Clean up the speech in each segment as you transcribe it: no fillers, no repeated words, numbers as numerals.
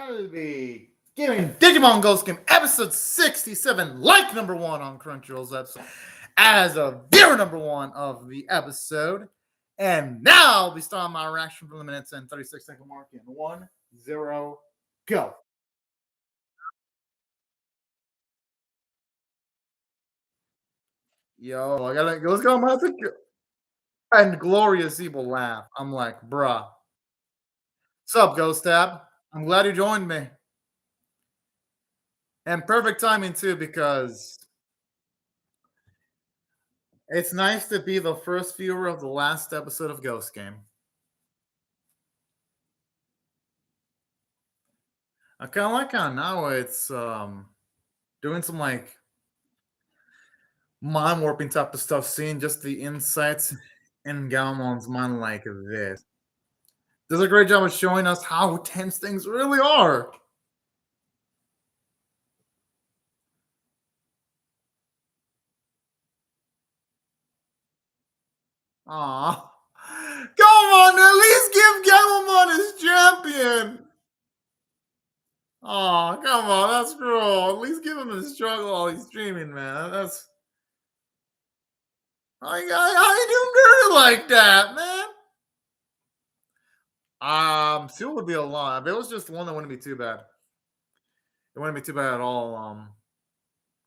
I'll be giving Digimon Ghost Game episode 67, like number one on Crunchyroll's episode, as a viewer number one of the episode. And now I'll be starting my reaction from the minutes and 36-second mark in 1-0, go. Yo, I gotta let's go. And glorious evil laugh. I'm like, bruh. What's up, Ghost Tab? I'm glad you joined me. And perfect timing too, because it's nice to be the first viewer of the last episode of Ghost Game. I kind of like how now it's doing some like mind warping type of stuff, seeing just the insights in Galmon's mind like this. Does a great job of showing us how tense things really are. Aw. Come on, at least give Galmon his champion. Oh, come on, that's cruel. At least give him his struggle while he's streaming, man. That's how you do dirty like that, man? Two would be a lot. If it was just one, that wouldn't be too bad. It wouldn't be too bad at all.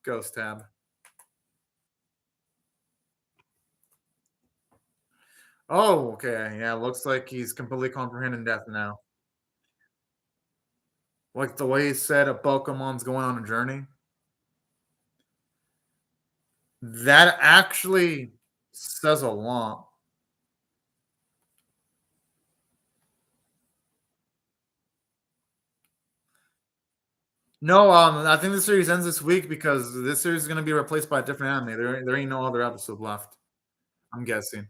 Ghost Tab. Oh, okay. Yeah, looks like he's completely comprehending death now. Like the way he said a Pokemon's going on a journey. That actually says a lot. No, I think the series ends this week because this series is going to be replaced by a different anime. There ain't no other episode left. I'm guessing.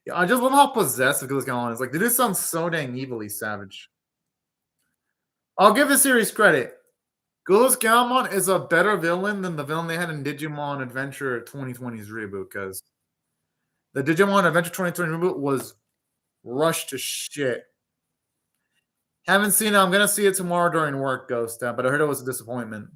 Yeah, I just love how possessive this guy on is. Like, this sounds so dang evilly savage. I'll give the series credit. Gulus Galmon is a better villain than the villain they had in Digimon Adventure 2020's reboot, because the Digimon Adventure 2020 reboot was rushed to shit. Haven't seen it. I'm going to see it tomorrow during work, Ghost, but I heard it was a disappointment.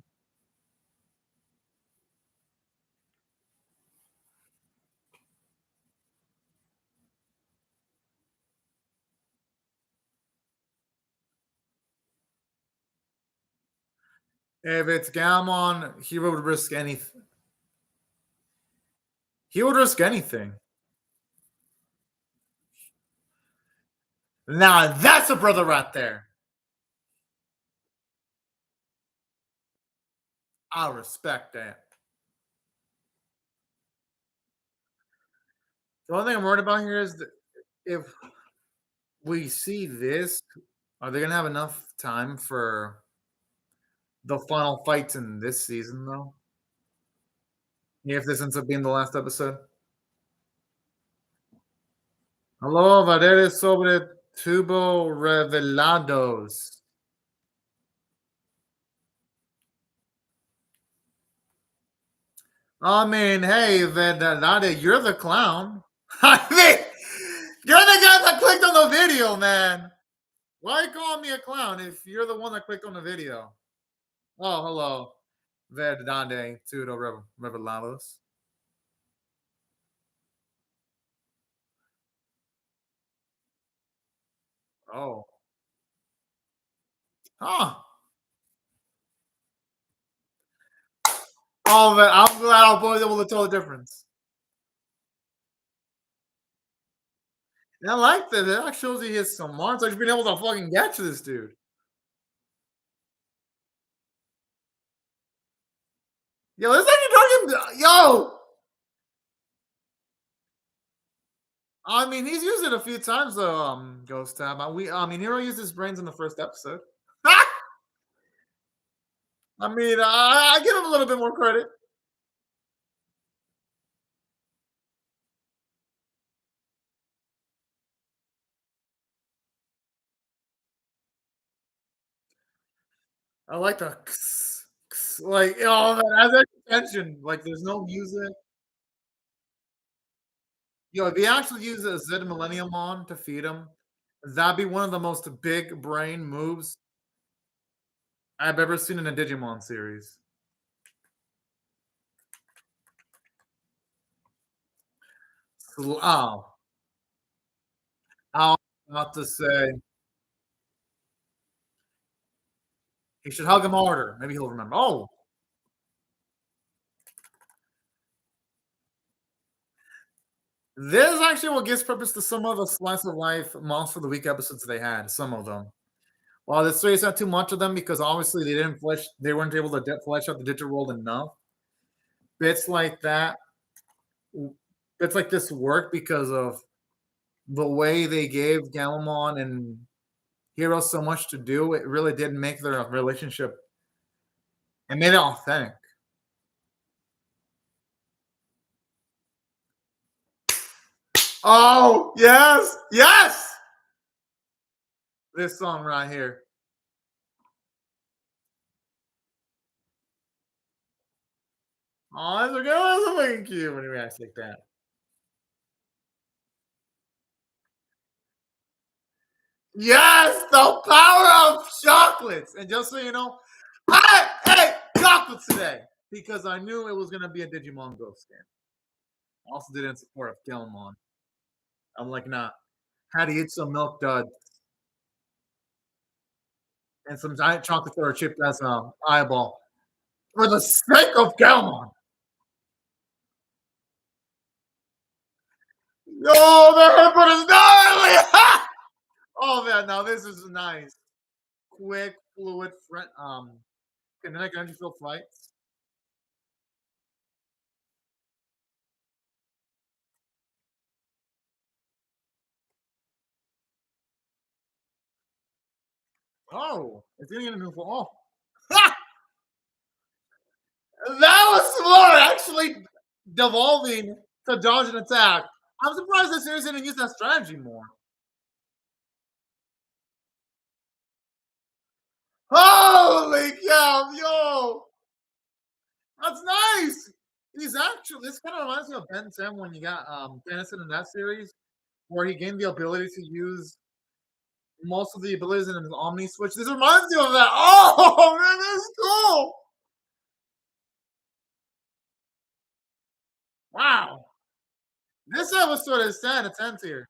If it's Galmon, he would risk anything. He would risk anything. Now that's a brother right there. I respect that. The only thing I'm worried about here is that if we see this, are they gonna have enough time for the final fights in this season, though? If this ends up being the last episode. Hello, Valere sobre tubo revelados. I mean, hey, Vedalade, you're the clown. I mean, you're the guy that clicked on the video, man. Why call me a clown if you're the one that clicked on the video? Oh, hello. Verdade tudo revelados. Oh. Huh. Oh, man, I'm glad our boy's able to tell the difference. And I like that. That shows he has some smarts. Like, being able to fucking get to this dude. Yo, this actually talking. Yo! I mean, he's used it a few times, though, Ghost Tab. I mean, Hero used his brains in the first episode. I mean, I give him a little bit more credit. I like the like, oh, that has that tension. Like, there's no music. Yo, if he actually uses a Z Millennium on to feed him, that'd be one of the most big brain moves I've ever seen in a Digimon series. Oh, I was about to say he should hug him harder. Maybe he'll remember. Oh, this is actually what gives purpose to some of the slice of life monster of the week episodes they had. Some of them. Well, the series had too much of them because obviously they weren't able to flesh out the digital world enough. Bits like that, bits like this work because of the way they gave Gallimon and Hero so much to do. It really did make their relationship and made it authentic. Oh yes, yes. This song right here. Oh, that's a good. That's fucking cute when he reacts like that. Yes, the power of chocolates. And just so you know, I ate chocolates today because I knew it was gonna be a Digimon Ghost game. I also did it in support of Kelmon. I'm like, nah. Had to eat some milk duds and some giant chocolate that are chipped as an eyeball for the sake of Kelmon. No, the headbutt is gnarly! Oh man, now this is nice. Quick, fluid, kinetic energy field fights. Oh, it's getting a new oh. That was smart, actually devolving to dodge and attack. I'm surprised the series didn't use that strategy more. Holy cow, yo! That's nice! He's actually this kind of reminds me of Ben 10 when you got Dennison in that series, where he gained the ability to use most of the abilities in his Omni Switch. This reminds me of that. Oh man, that's cool! Wow. This episode is 10 a 10 tier.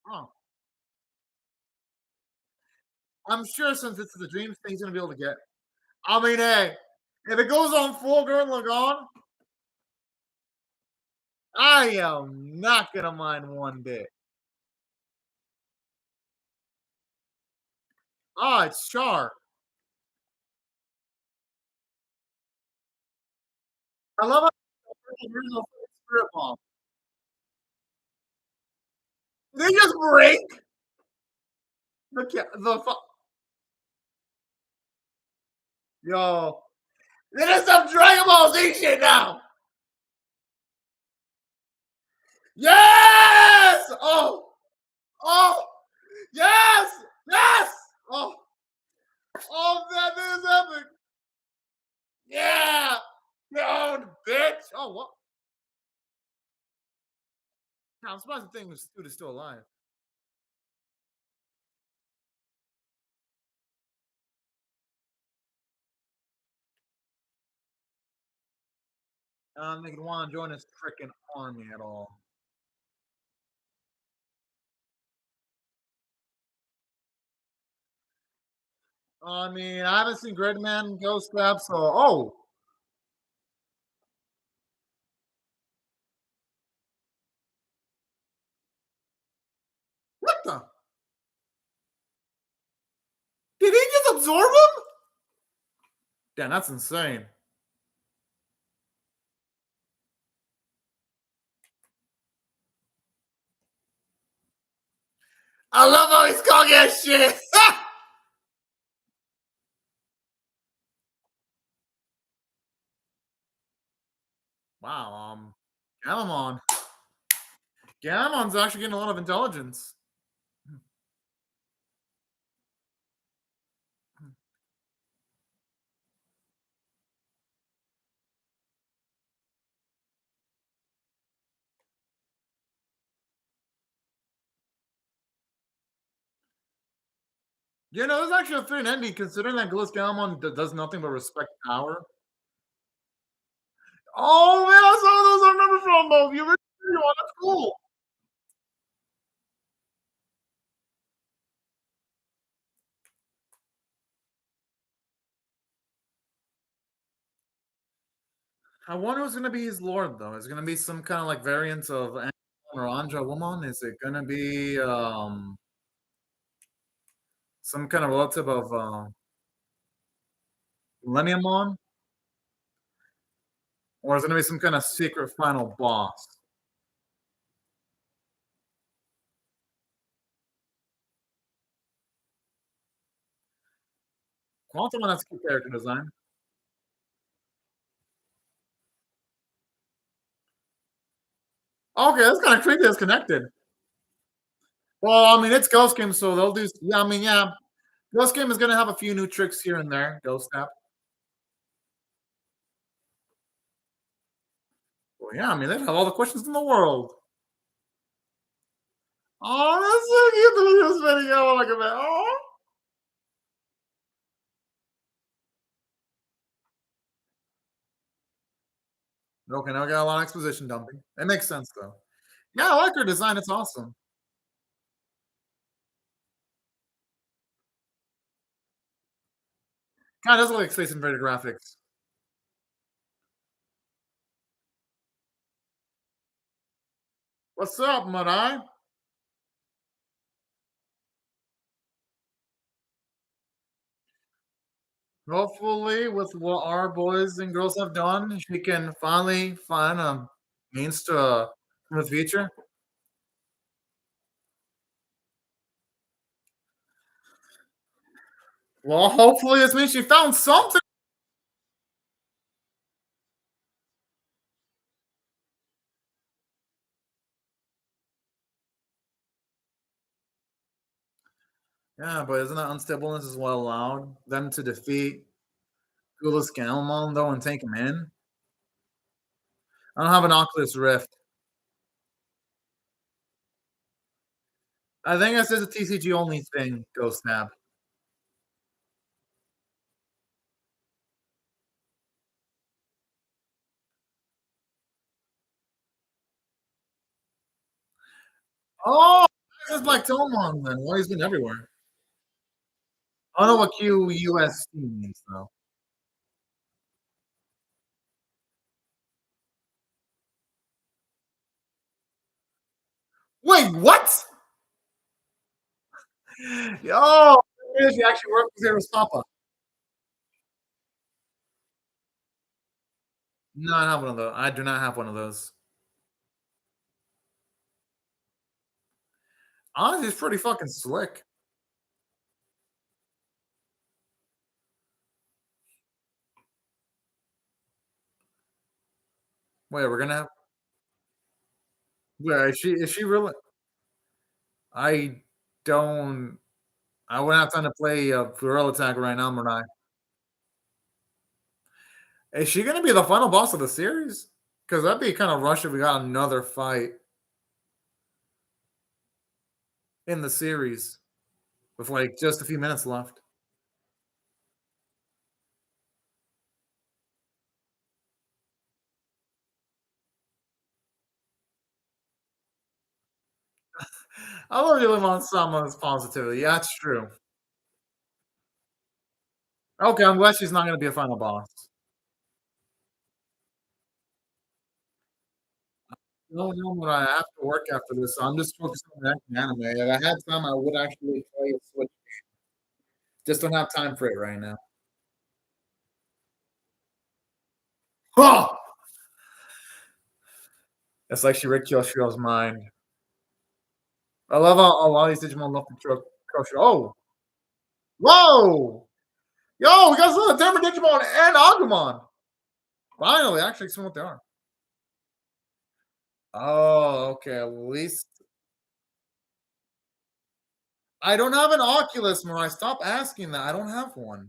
Oh. I'm sure since it's the dream thing, he's gonna be able to get. I mean, hey, if it goes on full Gurren Lagann, I am not gonna mind one bit. Ah, it's Char. I love how the original Spirit Bomb. They just break yo. They just some Dragon Ball Z shit now. Yes! Oh, oh, yes, yes! Oh, oh, that is epic. Yeah, your own bitch. Oh, what? I'm surprised the thing was dude is still alive. I don't think he'd want to join his freaking army at all. I mean, I haven't seen Gridman Ghost Lab, so oh, what the? Did he just absorb him? Damn, that's insane. I love how he's calling that shit. Wow, Galamon. Galamon's actually getting a lot of intelligence. You know, there's actually a fair ending considering that Gliscalmon does nothing but respect power. Oh man, I saw those I remember from the original one. That's cool. I wonder who's gonna be his lord though. Is it gonna be some kind of like variant of Amon or Anja woman? Is it gonna be some kind of relative of Millenniumon? Or is it gonna be some kind of secret final boss? Quantumon has good character design. Okay, that's kind of creepy. It's connected. Well, I mean, it's Ghost Game, so they'll do. Yeah, I mean, yeah, Ghost Game is gonna have a few new tricks here and there. Ghost Tap. Well, yeah, I mean, they have all the questions in the world. Oh, that's so cute. The little spinning out like a man. Oh, okay, now I got a lot of exposition dumping. It makes sense though. Yeah, I like her design. It's awesome. Kind of does look like Space Invader graphics. What's up, Madai? Hopefully, with what our boys and girls have done, she can finally find a means to the future. Well, hopefully, this means she found something. Yeah, but isn't that unstableness is what allowed them to defeat Gulas Galmon, though, and take him in? I don't have an Oculus Rift. I think this is a TCG only thing, Ghost Snap. Oh, this is like Tomon then. Well, he's been everywhere. I don't know what QUSC means, though. Wait, what? Yo, she actually worked with Zero's Papa. No, I have one of those. I do not have one of those. Honestly, it's pretty fucking slick. Wait, we're gonna have. Wait, is she really? I don't. I wouldn't have time to play Gorilla Tag right now, Mirai. Is she gonna be the final boss of the series? Because that'd be kind of rush if we got another fight in the series with like just a few minutes left. I love you live on someone's positivity. Yeah, that's true. Okay, I'm glad she's not gonna be a final boss. No, no, but I have to work after this, so I'm just focused on that anime. If I had time, I would actually play a Switch. Just don't have time for it right now. Huh! It's like she ripped Yoshiro's mind. I love how a lot of these Digimon love to Yoshiro. Oh, whoa! Yo, we got some of the Denver Digimon and Agumon. Finally, actually, some what they are. Oh, okay. At least I don't have an Oculus, Mirai. Stop asking that. I don't have one.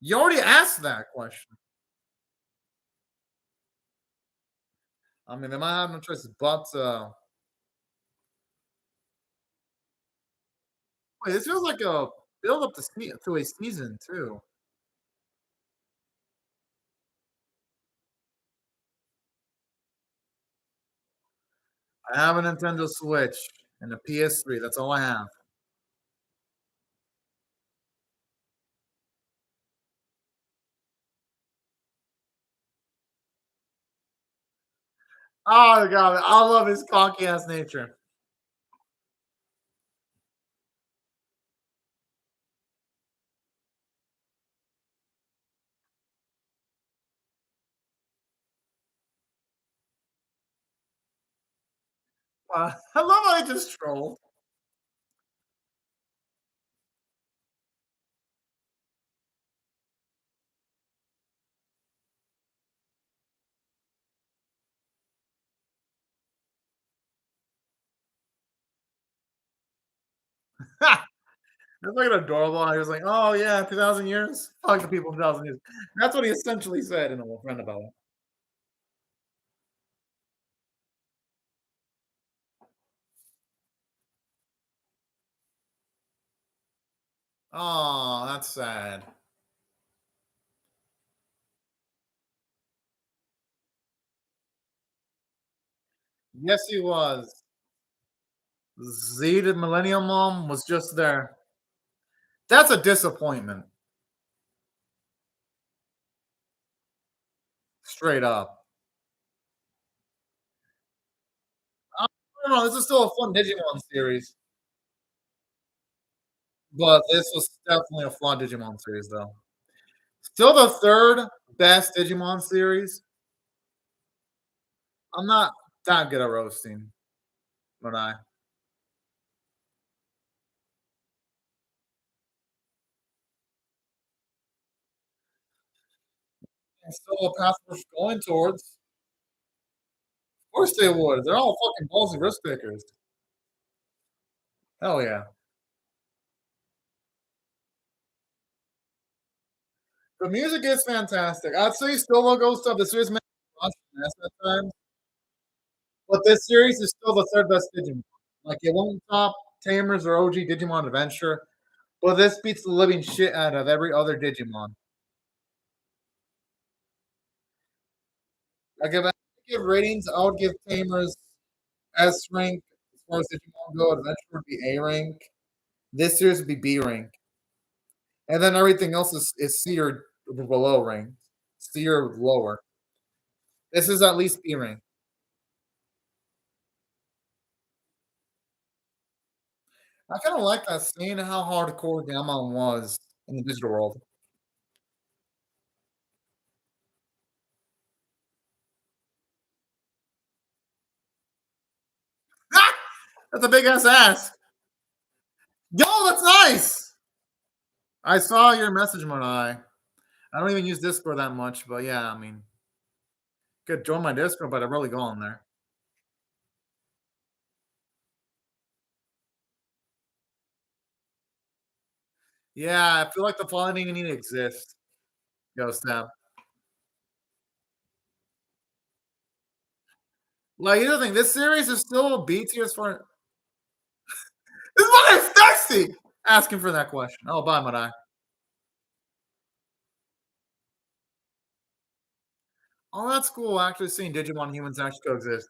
You already asked that question. I mean, they might have no choice, but wait, this feels like a build up to a season too. I have a Nintendo Switch and a PS3. That's all I have. Oh god, I love his cocky ass nature. I love how he just trolled. That's like adorable. He was like, "Oh yeah, 2,000 years. Fuck the people 2,000 years." That's what he essentially said in a roundabout. Oh, that's sad. Yes, he was. Z the Millennium Mom was just there. That's a disappointment, straight up. I don't know. This is still a fun Digimon series, but this was definitely a flawed Digimon series, though. Still the third best Digimon series. I'm not that good at roasting, but it's still a path we're going towards. Of course they would. They're all fucking ballsy risk takers. Hell yeah. The music is fantastic. I'd say still the Ghost of the series made at times, but this series is still the third best Digimon. Like it won't top Tamers or OG Digimon Adventure, but this beats the living shit out of every other Digimon. Like if I had to give ratings, I would give Tamers S rank as far as Digimon go. Adventure would be A rank. This series would be B rank, and then everything else is C or below rank, C or lower. This is at least B rank. I kind of like that seeing how hardcore Gamon was in the digital world. That's a big ass ass. Yo, that's nice. I saw your message, Monai. I don't even use Discord that much, but yeah, I mean, could join my Discord, but I really go on there. Yeah, I feel like the font didn't even need to exist. Ghost tab. Like, here's the thing. This series is still B tier as far. This mother's thirsty. Asking for that question. Oh, bye, Monai. Oh, that's cool. Actually, seeing Digimon humans actually coexist.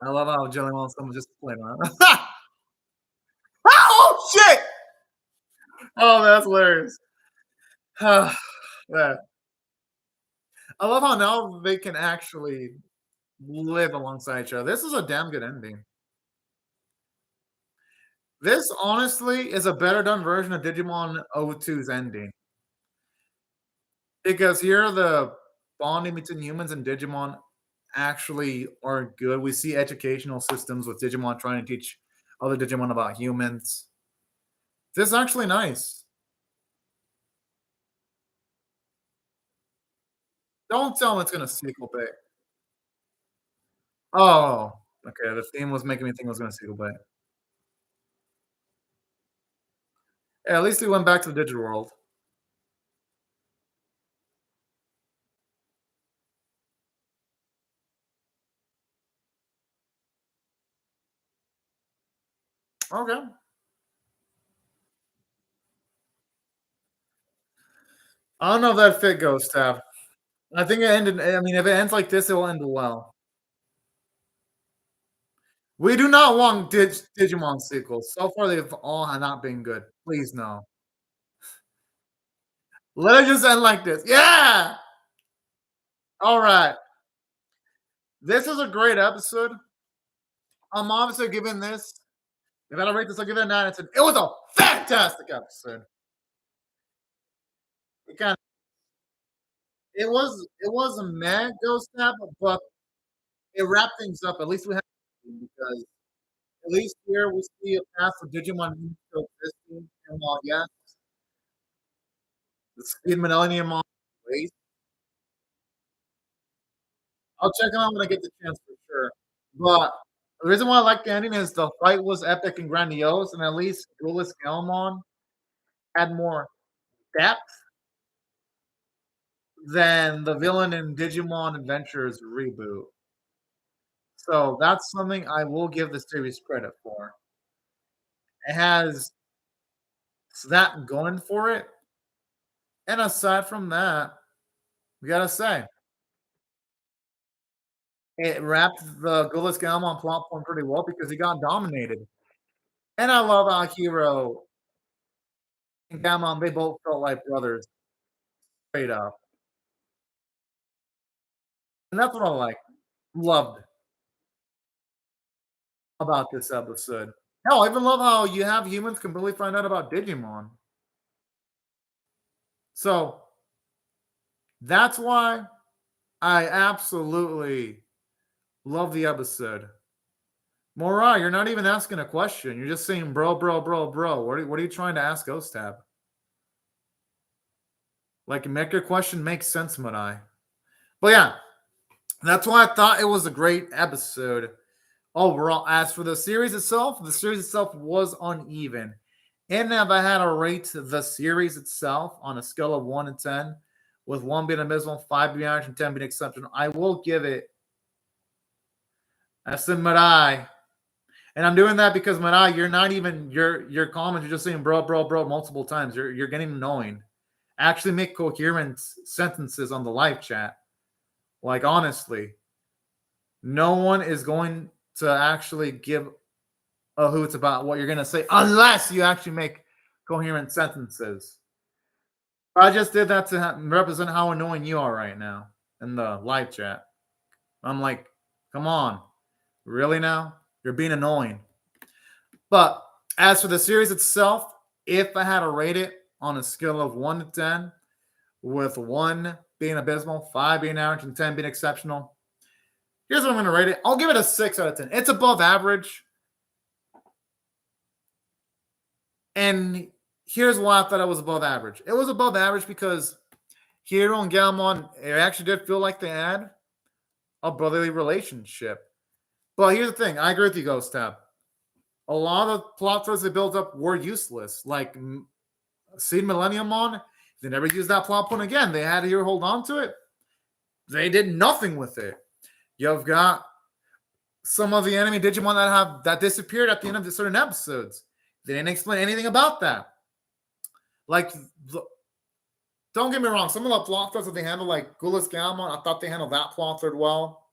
I love how Jelly someone just playing around. Oh shit! Oh, that's hilarious. Yeah. I love how now they can actually live alongside each other. This is a damn good ending. This honestly is a better done version of Digimon O2's ending because here the bonding between humans and Digimon actually are good. We see educational systems with Digimon trying to teach other Digimon about humans. This is actually nice. Don't tell me it's gonna sequel bait. Oh, okay. The theme was making me think it was gonna sequel bait. Yeah, at least we went back to the digital world. Okay. I don't know if that fit Ghost Tab. I think it ended. I mean, if it ends like this, it will end well. We do not want Digimon sequels. So far, they've all have not been good. Please no. Let it just end like this. Yeah. All right. This is a great episode. I'm obviously giving this. If I don't rate this, I'll give it a 9 out of 10. It was a fantastic episode. It kind of, it was a mad Ghost Tab, but it wrapped things up. At least we had because at least here we see a path for Digimon still existing. And while yes, the Speed Millennium on wait, I'll check them out when I get the chance for sure. But the reason why I like the ending is the fight was epic and grandiose, and at least Duelist Galmon had more depth than the villain in Digimon Adventures reboot. So that's something I will give the series credit for. It has that going for it. And aside from that, we gotta say, it wrapped the Duelist Galmon plot point pretty well because he got dominated. And I love how Hero and Galmon, they both felt like brothers straight up. And that's what I like. Loved about this episode. Hell, I even love how you have humans completely find out about Digimon. So that's why I absolutely love the episode. Morai, you're not even asking a question. You're just saying, bro, bro, bro, bro. What are you trying to ask Ghost Tab? Like, make your question make sense, Morai. But yeah, that's why I thought it was a great episode overall. As for the series itself was uneven. And if I had to rate the series itself on a scale of 1 to 10, with 1 being abysmal, 5 being average, and 10 being exceptional, I will give it as in Mirai. And I'm doing that because Mirai, you're not even your comments, you're just saying bro, bro, bro multiple times. You're getting annoying. Actually make coherent sentences on the live chat. Like honestly, no one is going to actually give a hoot about what you're gonna say unless you actually make coherent sentences. I just did that to represent how annoying you are right now in the live chat. I'm like, come on, really now? You're being annoying. But as for the series itself, if I had to rate it on a scale of 1 to 10, with 1 being abysmal, 5 being average, and 10 being exceptional, here's what I'm going to rate it. I'll give it a 6 out of 10. It's above average. And here's why I thought it was above average. It was above average because Hiro and Galmon, it actually did feel like they had a brotherly relationship. But here's the thing. I agree with you, Ghost Tab. A lot of plot threads they built up were useless. Like Seed Millenniumon, they never used that plot point again. They had Hiro hold on to it. They did nothing with it. You've got some of the enemy Digimon that disappeared at the end of the certain episodes. They didn't explain anything about that. Like, don't get me wrong. Some of the plot threads that they handled, like Gulas Galmon, I thought they handled that plot thread well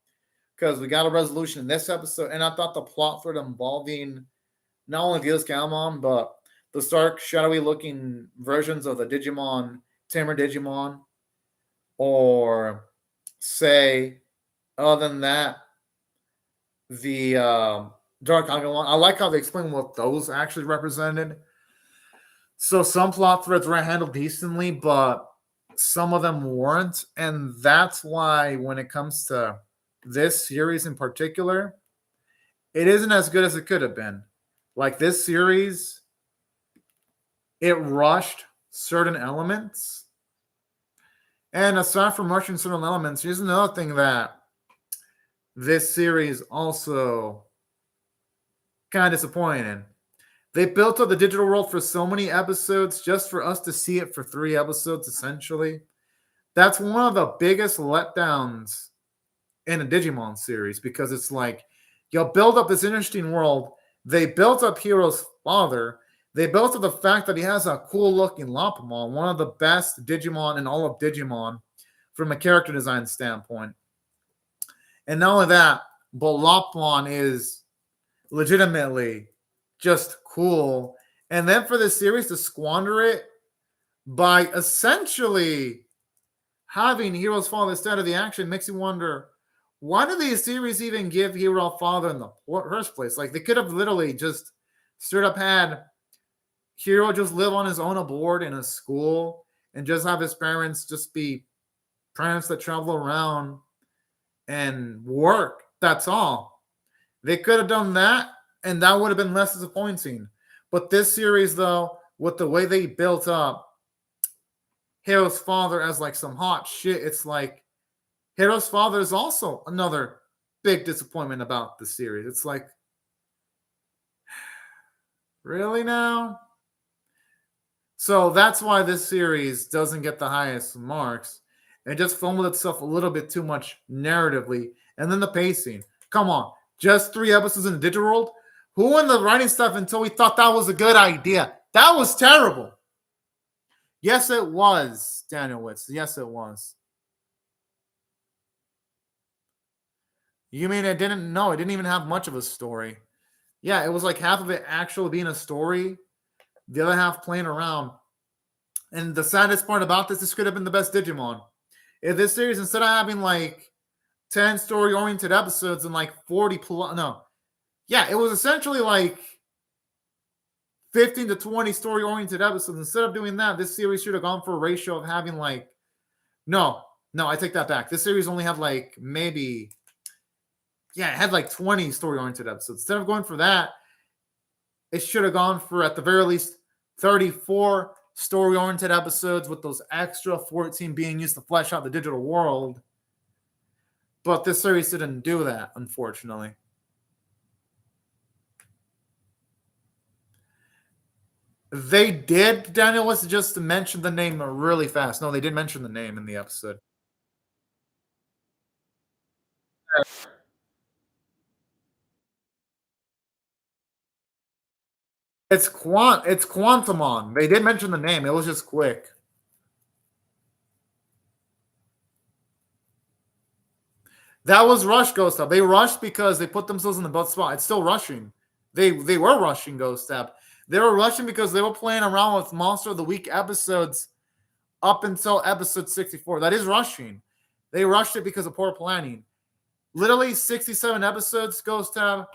because we got a resolution in this episode. And I thought the plot thread involving not only Gulas Galmon, but the stark, shadowy looking versions of the Digimon, Tamer Digimon, or say, other than that, the Dark Agumon. I like how they explain what those actually represented. So some plot threads were handled decently, but some of them weren't. And that's why when it comes to this series in particular, it isn't as good as it could have been. Like this series, it rushed certain elements. And aside from rushing certain elements, here's another thing that this series also kind of disappointed in. They built up the digital world for so many episodes just for us to see it for 3 episodes, essentially. That's one of the biggest letdowns in a Digimon series because it's like, you'll build up this interesting world. They built up Hero's father. They built up the fact that he has a cool looking Lopamon, one of the best Digimon in all of Digimon from a character design standpoint. And not only that, but Lopamon is legitimately just cool. And then for this series to squander it by essentially having Hero's Father instead of the action makes you wonder, why do these series even give Hero Father in the first place? Like, they could have literally just straight up had Hero just live on his own aboard in a school and just have his parents just be parents that travel around and work. That's all. They could have done that, and that would have been less disappointing. But this series, though, with the way they built up Hero's father as like some hot shit, it's like Hero's father is also another big disappointment about the series. It's like, really now? So that's why this series doesn't get the highest marks. It just fumbled itself a little bit too much narratively. And then the pacing. Come on. Just 3 episodes in the digital world? Who in the writing stuff until we thought that was a good idea? That was terrible. Yes, it was, Daniel Witz. Yes, it was. You mean it didn't? No, it didn't even have much of a story. Yeah, it was like half of it actually being a story, the other half playing around. And the saddest part about this could have been the best Digimon. If this series, instead of having like 10 story-oriented episodes and like 40 plus, no. Yeah, it was essentially like 15 to 20 story-oriented episodes. Instead of doing that, this series should have gone for a ratio of having like, no, I take that back. This series only had like maybe, it had like 20 story-oriented episodes. Instead of going for that, it should have gone for, at the very least, 34 story-oriented episodes with those extra 14 being used to flesh out the digital world. But this series didn't do that, unfortunately. They did, Daniel, was just to mention the name really fast. No, they did mention the name in the episode. It's Quantumon. They did mention the name. It was just quick. That was rush Ghost Step. They rushed because they put themselves in the best spot. It's still rushing. They were rushing Ghost Step. They were rushing because they were playing around with Monster of the Week episodes up until episode 64. That is rushing. They rushed it because of poor planning. Literally 67 episodes, Ghost Tab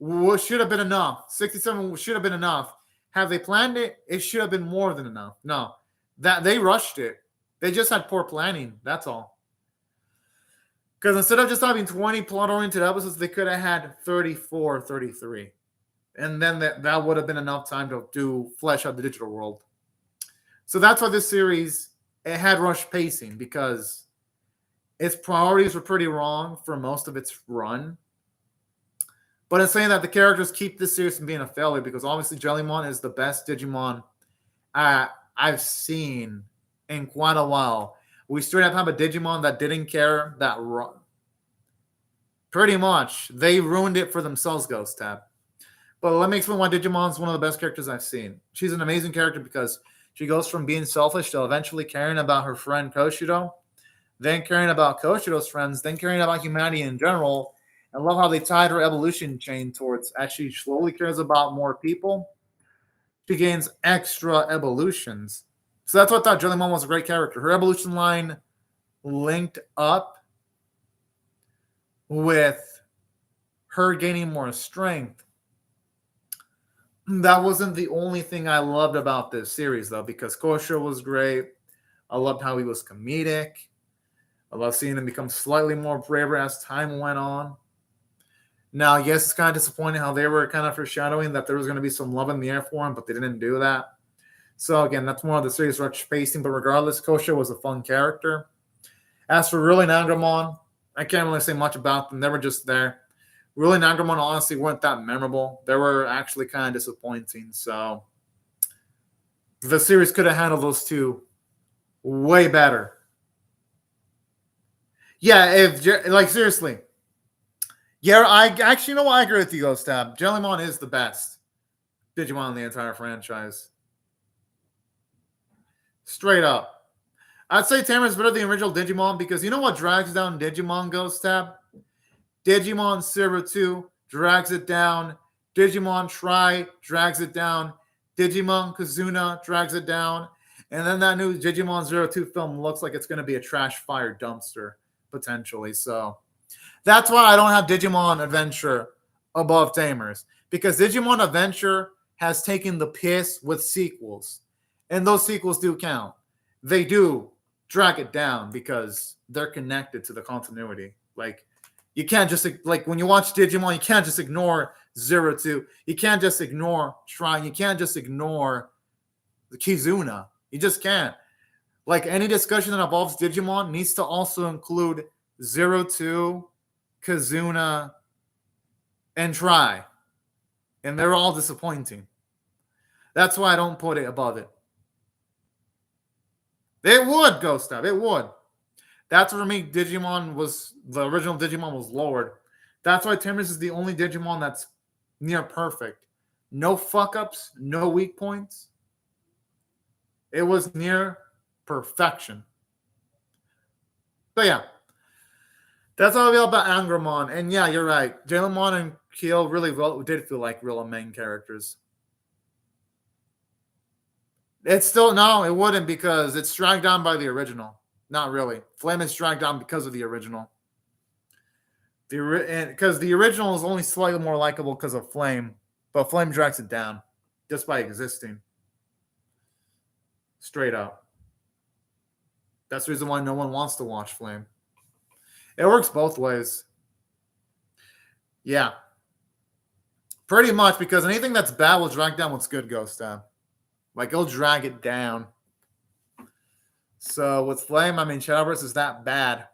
should have been enough. 67 should have been enough. Have they planned it? It should have been more than enough. No, that they rushed it. They just had poor planning. That's all. Because instead of just having 20 plot-oriented episodes, they could have had 34, 33. And then that would have been enough time to do flesh out the digital world. So that's why this series, it had rushed pacing, because its priorities were pretty wrong for most of its run. But in saying that, the characters keep this series from being a failure, because obviously Jellymon is the best Digimon I've seen in quite a while. We straight up have a Digimon that didn't care, that pretty much they ruined it for themselves, Ghost Tab. But let me explain why Digimon's one of the best characters I've seen. She's an amazing character because she goes from being selfish to eventually caring about her friend Koshiro, then caring about Koshiro's friends, then caring about humanity in general. I love how they tied her evolution chain towards actually slowly cares about more people. She gains extra evolutions. So that's what I thought Jellymon was a great character. Her evolution line linked up with her gaining more strength. That wasn't the only thing I loved about this series, though, because Koshiro was great. I loved how he was comedic. I love seeing him become slightly more braver as time went on. Now, yes, it's kind of disappointing how they were kind of foreshadowing that there was going to be some love in the air for him, but they didn't do that. So, again, that's more of the series rush pacing. But regardless, Koshiro was a fun character. As for Really Nagramon, I can't really say much about them. They were just there. Really Nagramon honestly weren't that memorable. They were actually kind of disappointing. So, the series could have handled those two way better. Yeah, seriously. Yeah, I actually know what I agree with you, Ghost Tab. Jellymon is the best. Digimon in the entire franchise. Straight up. I'd say Tamers better than the original Digimon because you know what drags down Digimon Ghost Tab? Digimon Silver 2 drags it down. Digimon Tri drags it down. Digimon Kazuna drags it down. And then that new Digimon Zero 2 film looks like it's going to be a trash fire dumpster, potentially. So that's why I don't have Digimon Adventure above Tamers. Because Digimon Adventure has taken the piss with sequels. And those sequels do count. They do drag it down because they're connected to the continuity. Like, you can't just, like, when you watch Digimon, you can't just ignore Zero 2. You can't just ignore Tri. You can't just ignore the Kizuna. You just can't. Like, any discussion that involves Digimon needs to also include Zero 2, Kazuna, and Tri. And they're all disappointing. That's why I don't put it above it. It would, Ghost Tab. It would. That's for me, Digimon was, the original Digimon was lowered. That's why Tamers is the only Digimon that's near perfect. No fuck-ups, no weak points. It was near perfection. But yeah, that's all I feel about Angramon. And yeah, you're right. Jalemon and Keel really did feel like real main characters. It's still, no, it wouldn't because it's dragged down by the original. Not really. Flame is dragged down because of the original. Because the original is only slightly more likable because of Flame, but Flame drags it down just by existing. Straight up. That's the reason why no one wants to watch Flame. It works both ways. Yeah. Pretty much, because anything that's bad will drag down what's good, Ghost Tab. Like, it'll drag it down. So with Flame, I mean, Shadowverse is that bad.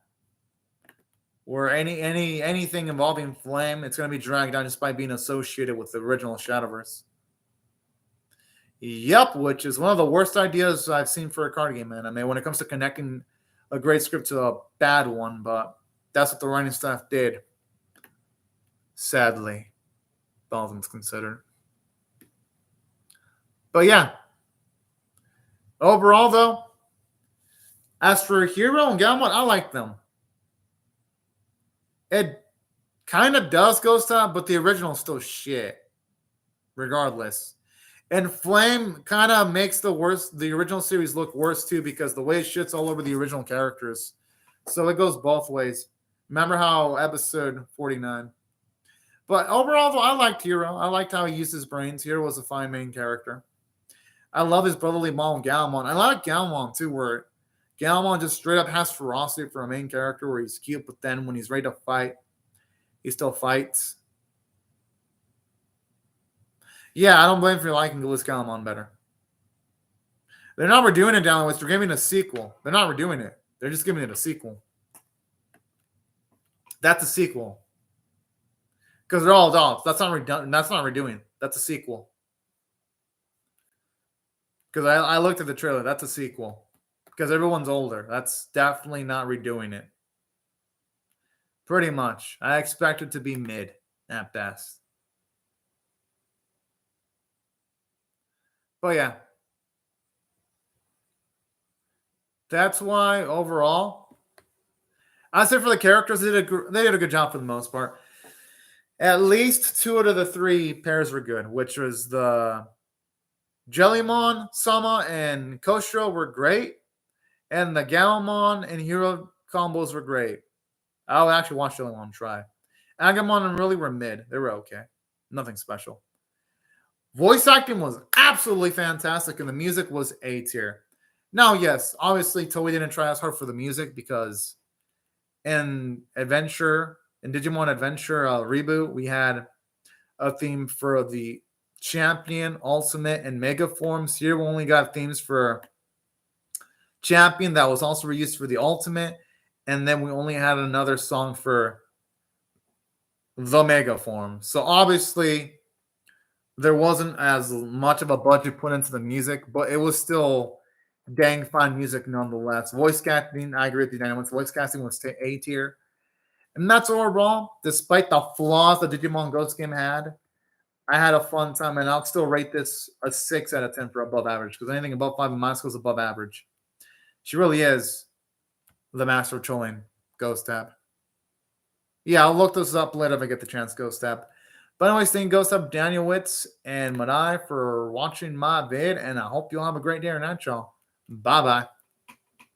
Or anything involving Flame, it's going to be dragged down just by being associated with the original Shadowverse. Yep, which is one of the worst ideas I've seen for a card game, man. I mean, when it comes to connecting a great script to a bad one, but that's what the writing staff did. Sadly, all things considered. But yeah. Overall, though, as for Hero and Galmon, I like them. It kind of does Ghost Tab, but the original is still shit. Regardless. And Flame kind of makes the original series look worse too, because the way it shits all over the original characters. So it goes both ways. Remember how episode 49. But overall, though, I liked Hero. I liked how he used his brains. Hero was a fine main character. I love his brotherly bond, Galmon. I like Galmon too, where Galmon just straight up has ferocity for a main character, where he's cute, but then when he's ready to fight, he still fights. Yeah, I don't blame for liking Gliss Galmon better. They're not redoing it down the list. They're giving it a sequel. They're not redoing it. They're just giving it a sequel. That's a sequel. Because they're all adults. That's not redoing. That's a sequel. Because I looked at the trailer. That's a sequel. Because everyone's older. That's definitely not redoing it. Pretty much. I expect it to be mid at best. But yeah. That's why overall, I'd say for the characters, they did a good job for the most part. At least 2 out of the 3 pairs were good, which was the Jellymon, Sama, and Koshiro were great. And the Galmon and Hero combos were great. I'll actually watch Jellymon try. Agamon and really were mid. They were okay. Nothing special. Voice acting was absolutely fantastic, and the music was A tier. Now, yes, obviously Toei didn't try as hard for the music because in Digimon Adventure reboot, we had a theme for the Champion, Ultimate, and Mega forms. Here we only got themes for Champion that was also reused for the Ultimate, and then we only had another song for the Mega form. So obviously, there wasn't as much of a budget put into the music, but it was still dang fine music nonetheless. Voice casting, I agree with you, Daniel. Voice casting was A tier. And that's overall, despite the flaws the Digimon Ghost game had, I had a fun time, and I'll still rate this a 6 out of 10 for above average because anything above 5 in my school is above average. She really is the master of trolling, Ghost Tab. Yeah, I'll look this up later if I get the chance, Ghost Tab. But anyways, thank Ghost Tab, Daniel Witz, and Madai for watching my vid, and I hope you'll have a great day or night, y'all. Bye-bye.